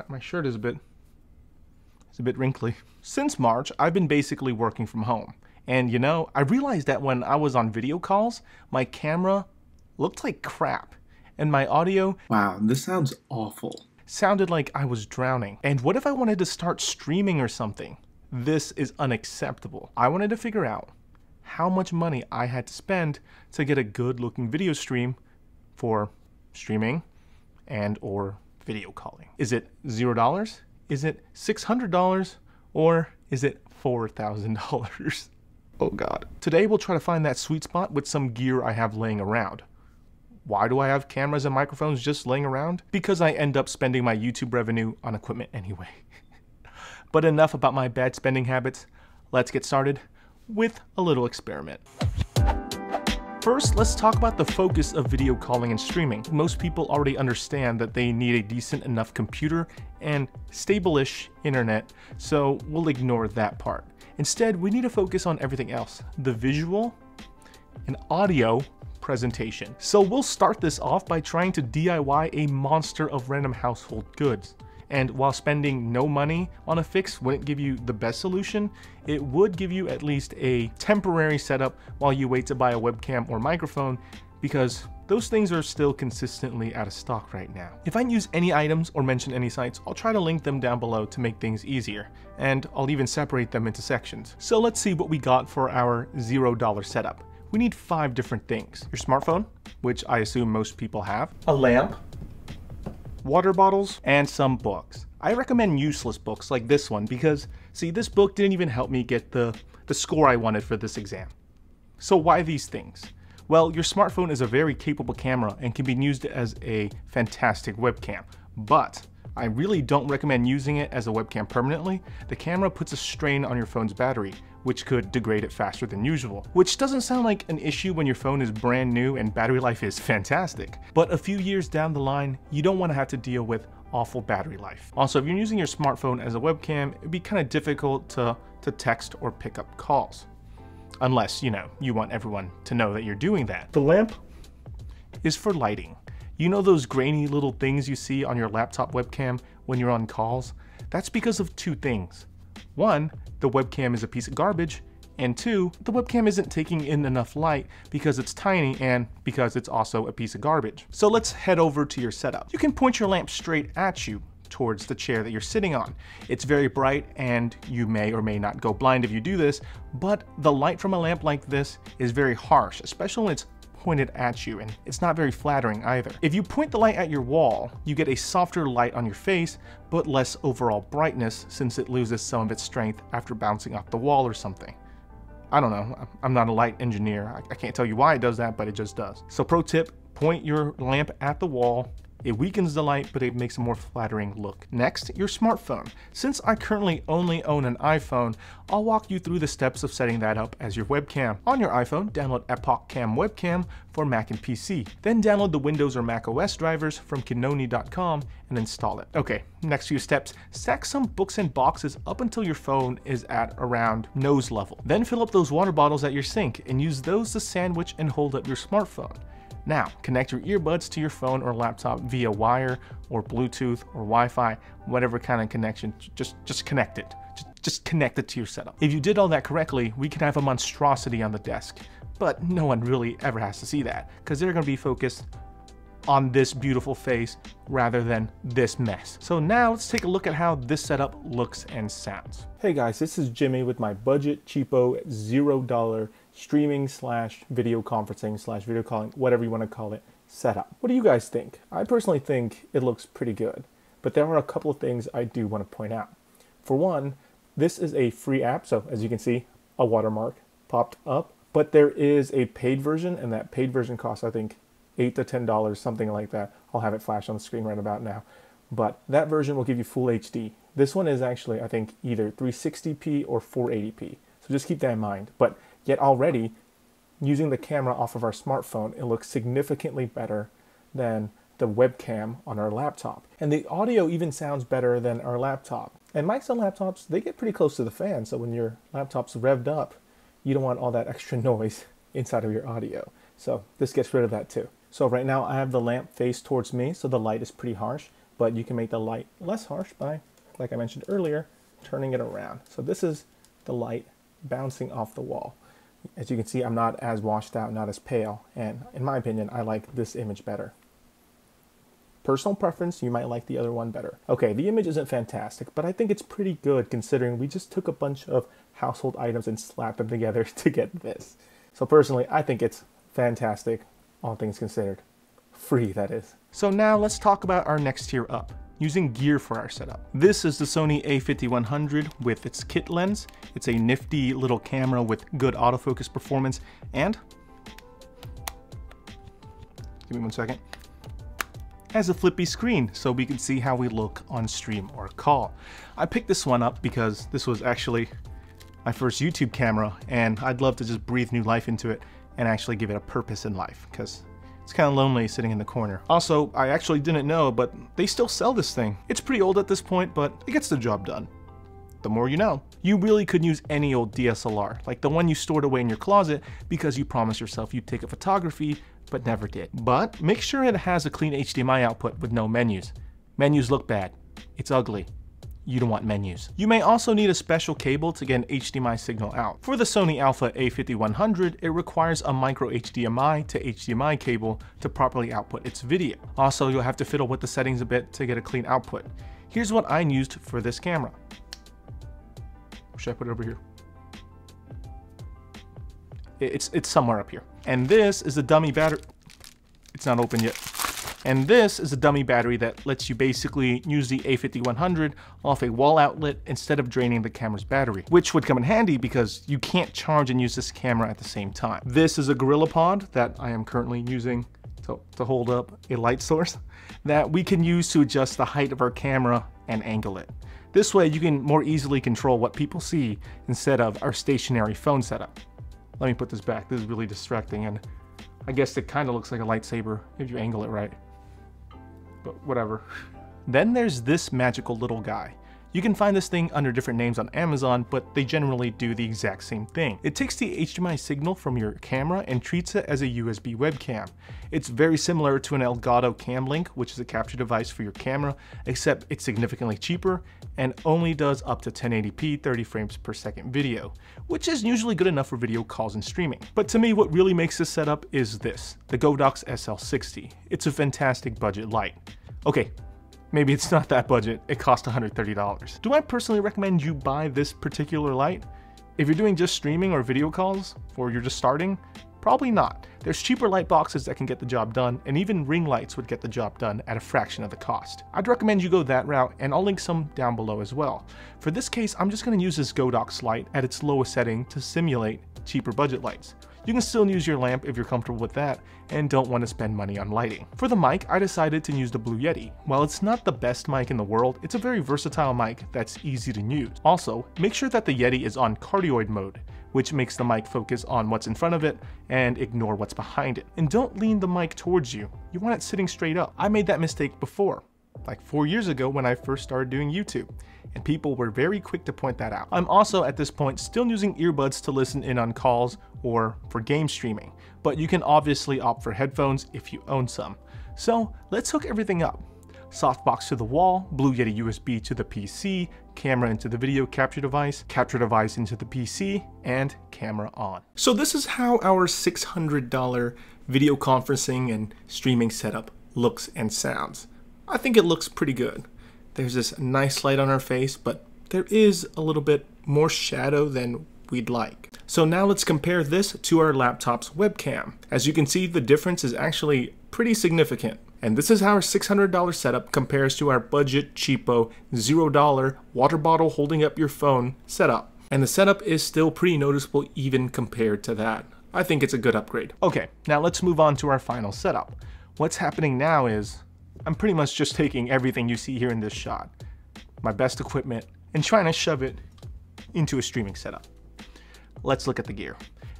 My shirt is a bit wrinkly. Since March, I've been basically working from home. And you know, I realized that when I was on video calls, my camera looked like crap. And my audio, wow, this sounds awful, sounded like I was drowning. And what if I wanted to start streaming or something? This is unacceptable. I wanted to figure out how much money I had to spend to get a good looking video stream for streaming and or video calling. Is it $0? Is it $600? Or is it $4,000? Oh God. Today we'll try to find that sweet spot with some gear I have laying around. Why do I have cameras and microphones just laying around? Because I end up spending my YouTube revenue on equipment anyway. But enough about my bad spending habits. Let's get started with a little experiment. First, let's talk about the focus of video calling and streaming. Most people already understand that they need a decent enough computer and stable-ish internet, so we'll ignore that part. Instead, we need to focus on everything else, the visual and audio presentation. So we'll start this off by trying to DIY a monster of random household goods. And while spending no money on a fix wouldn't give you the best solution, it would give you at least a temporary setup while you wait to buy a webcam or microphone, because those things are still consistently out of stock right now. If I use any items or mention any sites, I'll try to link them down below to make things easier, and I'll even separate them into sections. So let's see what we got for our $0 setup. We need 5 different things. Your smartphone, which I assume most people have, a lamp, water bottles, and some books. I recommend useless books like this one because, see, this book didn't even help me get the score I wanted for this exam. So why these things? Well, your smartphone is a very capable camera and can be used as a fantastic webcam, but I really don't recommend using it as a webcam permanently. The camera puts a strain on your phone's battery, which could degrade it faster than usual. Which doesn't sound like an issue when your phone is brand new and battery life is fantastic. But a few years down the line, you don't want to have to deal with awful battery life. Also, if you're using your smartphone as a webcam, it'd be kind of difficult to text or pick up calls. Unless, you know, you want everyone to know that you're doing that. The lamp is for lighting. You know those grainy little things you see on your laptop webcam when you're on calls? That's because of 2 things. 1, the webcam is a piece of garbage, and 2, the webcam isn't taking in enough light because it's tiny and because it's also a piece of garbage. So let's head over to your setup. You can point your lamp straight at you towards the chair that you're sitting on. It's very bright and you may or may not go blind if you do this, but the light from a lamp like this is very harsh, especially when it's pointed at you, and it's not very flattering either. If you point the light at your wall, you get a softer light on your face, but less overall brightness since it loses some of its strength after bouncing off the wall or something. I don't know, I'm not a light engineer. I can't tell you why it does that, but it just does. So pro tip, point your lamp at the wall. It weakens the light, but it makes a more flattering look. Next, your smartphone. Since I currently only own an iPhone, I'll walk you through the steps of setting that up as your webcam. On your iPhone, download Epoch Cam Webcam for Mac and PC. Then download the Windows or Mac OS drivers from kinoni.com and install it. Okay, next few steps, stack some books and boxes up until your phone is at around nose level. Then fill up those water bottles at your sink and use those to sandwich and hold up your smartphone. Now, connect your earbuds to your phone or laptop via wire or Bluetooth or Wi-Fi, whatever kind of connection, just connect it. Just connect it to your setup. If you did all that correctly, we can have a monstrosity on the desk, but no one really ever has to see that because they're going to be focused on this beautiful face rather than this mess. So now let's take a look at how this setup looks and sounds. Hey guys, this is Jimmy with my budget cheapo $0 streaming slash video conferencing slash video calling, whatever you want to call it, setup. What do you guys think? I personally think it looks pretty good, but there are a couple of things I do want to point out. For one, this is a free app, so as you can see, a watermark popped up, but there is a paid version, and that paid version costs, I think, $8 to $10, something like that. I'll have it flash on the screen right about now. But that version will give you full HD. This one is actually, I think, either 360p or 480p. So just keep that in mind. But yet already, using the camera off of our smartphone, it looks significantly better than the webcam on our laptop. And the audio even sounds better than our laptop. And mics on laptops, they get pretty close to the fan. So when your laptop's revved up, you don't want all that extra noise inside of your audio. So this gets rid of that too. So right now I have the lamp faced towards me, so the light is pretty harsh, but you can make the light less harsh by, like I mentioned earlier, turning it around. So this is the light bouncing off the wall. As you can see, I'm not as washed out, not as pale, and in my opinion, I like this image better. Personal preference, you might like the other one better. Okay, the image isn't fantastic, but I think it's pretty good considering we just took a bunch of household items and slapped them together to get this. So personally, I think it's fantastic, all things considered. Free, that is. So now let's talk about our next tier up, using gear for our setup. This is the Sony a5100 with its kit lens. It's a nifty little camera with good autofocus performance, and give me one second, has a flippy screen so we can see how we look on stream or call. I picked this one up because this was actually my first YouTube camera, and I'd love to just breathe new life into it and actually give it a purpose in life, because it's kind of lonely sitting in the corner. Also, I actually didn't know, but they still sell this thing. It's pretty old at this point, but it gets the job done. The more you know. You really could use any old DSLR, like the one you stored away in your closet because you promised yourself you'd take a photography, but never did. But make sure it has a clean HDMI output with no menus. Menus look bad. It's ugly. You don't want menus. You may also need a special cable to get an HDMI signal out. For the Sony Alpha A5100, it requires a micro HDMI to HDMI cable to properly output its video. Also, you'll have to fiddle with the settings a bit to get a clean output. Here's what I used for this camera. Should I put it over here? It's somewhere up here. And this is the dummy battery. It's not open yet. And this is a dummy battery that lets you basically use the A5100 off a wall outlet instead of draining the camera's battery, which would come in handy because you can't charge and use this camera at the same time. This is a GorillaPod that I am currently using to hold up a light source that we can use to adjust the height of our camera and angle it. This way you can more easily control what people see instead of our stationary phone setup. Let me put this back. This is really distracting, and I guess it kind of looks like a lightsaber if you angle it right. But whatever. Then there's this magical little guy. You can find this thing under different names on Amazon, but they generally do the exact same thing. It takes the HDMI signal from your camera and treats it as a USB webcam. It's very similar to an Elgato Cam Link, which is a capture device for your camera, except it's significantly cheaper and only does up to 1080p 30 frames per second video, which is usually good enough for video calls and streaming. But to me, what really makes this setup is this, the Godox SL60. It's a fantastic budget light. Okay, maybe it's not that budget, it cost $130. Do I personally recommend you buy this particular light? If you're doing just streaming or video calls, or you're just starting, probably not. There's cheaper light boxes that can get the job done, and even ring lights would get the job done at a fraction of the cost. I'd recommend you go that route, and I'll link some down below as well. For this case, I'm just going to use this Godox light at its lowest setting to simulate cheaper budget lights. You can still use your lamp if you're comfortable with that and don't want to spend money on lighting. For the mic, I decided to use the Blue Yeti. While it's not the best mic in the world, it's a very versatile mic that's easy to use. Also, make sure that the Yeti is on cardioid mode, which makes the mic focus on what's in front of it and ignore what's behind it. And don't lean the mic towards you. You want it sitting straight up. I made that mistake before, like 4 years ago when I first started doing YouTube, and people were very quick to point that out. I'm also at this point still using earbuds to listen in on calls or for game streaming, but you can obviously opt for headphones if you own some. So let's hook everything up. Softbox to the wall, Blue Yeti USB to the PC, camera into the video capture device into the PC, and camera on. So this is how our $600 video conferencing and streaming setup looks and sounds. I think it looks pretty good. There's this nice light on our face, but there is a little bit more shadow than we'd like. So now let's compare this to our laptop's webcam. As you can see, the difference is actually pretty significant. And this is how our $600 setup compares to our budget, cheapo, $0 water bottle holding up your phone setup. And the setup is still pretty noticeable even compared to that. I think it's a good upgrade. Okay, now let's move on to our final setup. What's happening now is I'm pretty much just taking everything you see here in this shot, my best equipment, and trying to shove it into a streaming setup. Let's look at the gear.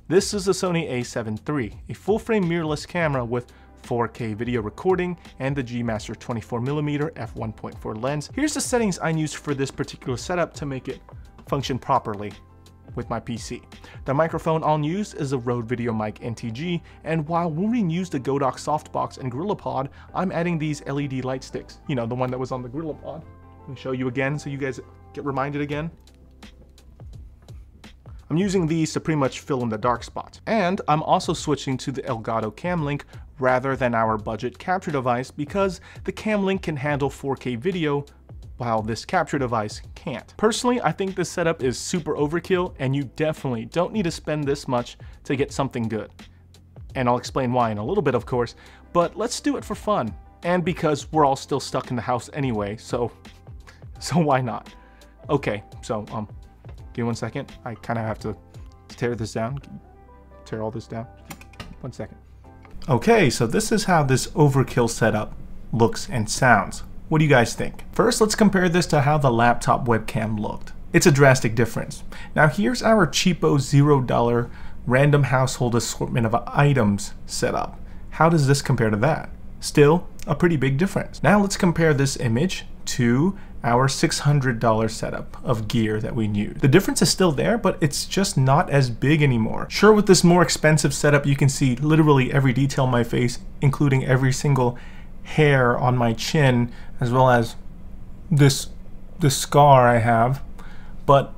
This is the Sony a7 III, a full-frame mirrorless camera with 4K video recording and the G Master 24mm f1.4 lens. Here's the settings I used for this particular setup to make it function properly. with my PC. The microphone I'll use is a Rode VideoMic NTG, and while Wolverine used the Godox Softbox and GorillaPod, I'm adding these LED light sticks. You know, the one that was on the GorillaPod. Let me show you again so you guys get reminded again. I'm using these to pretty much fill in the dark spots. And I'm also switching to the Elgato Cam Link rather than our budget capture device because the Cam Link can handle 4K video while this capture device can't. Personally, I think this setup is super overkill and you definitely don't need to spend this much to get something good. And I'll explain why in a little bit, of course, but let's do it for fun. And because we're all still stuck in the house anyway, so why not? Okay, so give me 1 second. I kind of have to tear this down. Tear all this down. 1 second. Okay, so this is how this overkill setup looks and sounds. What do you guys think? First, let's compare this to how the laptop webcam looked. It's a drastic difference. Now here's our cheapo $0 random household assortment of items setup. How does this compare to that? Still, a pretty big difference. Now let's compare this image to our $600 setup of gear that we use. The difference is still there, but it's just not as big anymore. Sure, with this more expensive setup, you can see literally every detail on my face, including every single hair on my chin, as well as this scar I have. But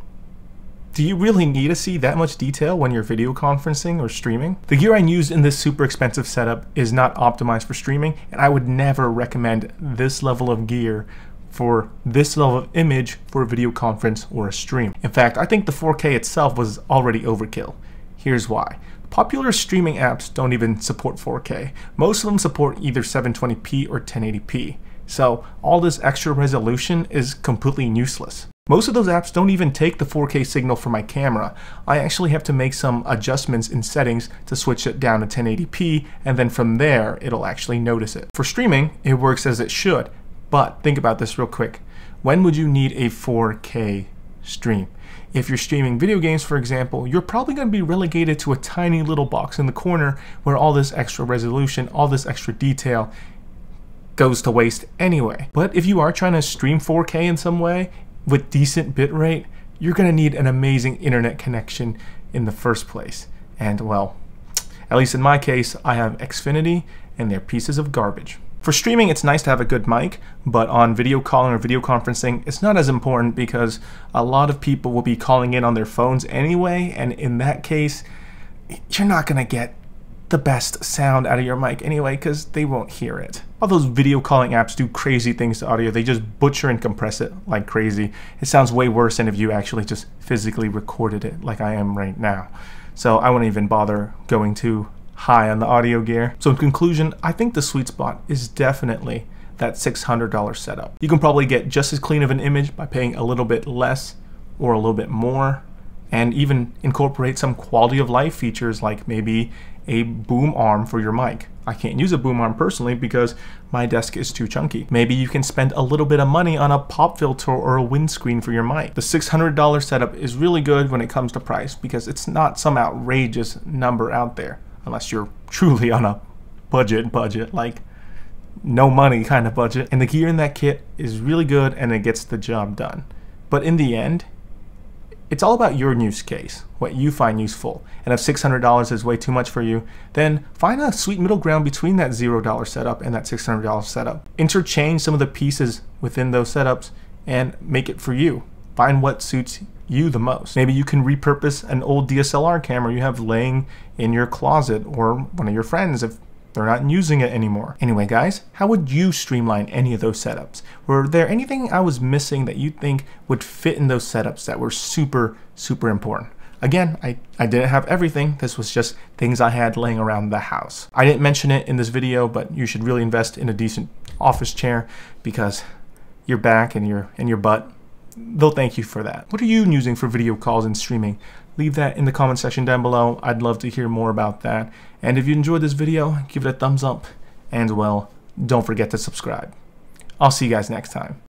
do you really need to see that much detail when you're video conferencing or streaming? The gear I use in this super expensive setup is not optimized for streaming, and I would never recommend this level of gear for this level of image for a video conference or a stream. In fact, I think the 4K itself was already overkill. Here's why. Popular streaming apps don't even support 4K. Most of them support either 720p or 1080p. So all this extra resolution is completely useless. Most of those apps don't even take the 4K signal from my camera. I actually have to make some adjustments in settings to switch it down to 1080p, and then from there, it'll actually notice it. For streaming, it works as it should. But think about this real quick. When would you need a 4K stream? If you're streaming video games, for example, you're probably going to be relegated to a tiny little box in the corner where all this extra resolution, all this extra detail goes to waste anyway. But if you are trying to stream 4K in some way with decent bitrate, you're going to need an amazing internet connection in the first place. And well, at least in my case, I have Xfinity and they're pieces of garbage. For streaming, it's nice to have a good mic, but on video calling or video conferencing, it's not as important because a lot of people will be calling in on their phones anyway, and in that case, you're not going to get the best sound out of your mic anyway because they won't hear it. All those video calling apps do crazy things to audio. They just butcher and compress it like crazy. It sounds way worse than if you actually just physically recorded it like I am right now. So I wouldn't even bother going too high on the audio gear. So in conclusion, I think the sweet spot is definitely that $600 setup. You can probably get just as clean of an image by paying a little bit less or a little bit more, and even incorporate some quality of life features like maybe a boom arm for your mic. I can't use a boom arm personally because my desk is too chunky. Maybe you can spend a little bit of money on a pop filter or a windscreen for your mic. The $600 setup is really good when it comes to price because it's not some outrageous number out there. Unless you're truly on a budget, like no money kind of budget. And the gear in that kit is really good and it gets the job done. But in the end, it's all about your use case, what you find useful. And if $600 is way too much for you, then find a sweet middle ground between that $0 setup and that $600 setup. Interchange some of the pieces within those setups and make it for you. Find what suits you the most. Maybe you can repurpose an old DSLR camera you have laying in your closet or one of your friends if they're not using it anymore. Anyway guys, how would you streamline any of those setups? Were there anything I was missing that you think would fit in those setups that were super important? Again, I didn't have everything. This was just things I had laying around the house. I didn't mention it in this video, but you should really invest in a decent office chair because your back and your butt, they'll thank you for that. What are you using for video calls and streaming? Leave that in the comment section down below. I'd love to hear more about that. And if you enjoyed this video, give it a thumbs up. And well, don't forget to subscribe. I'll see you guys next time.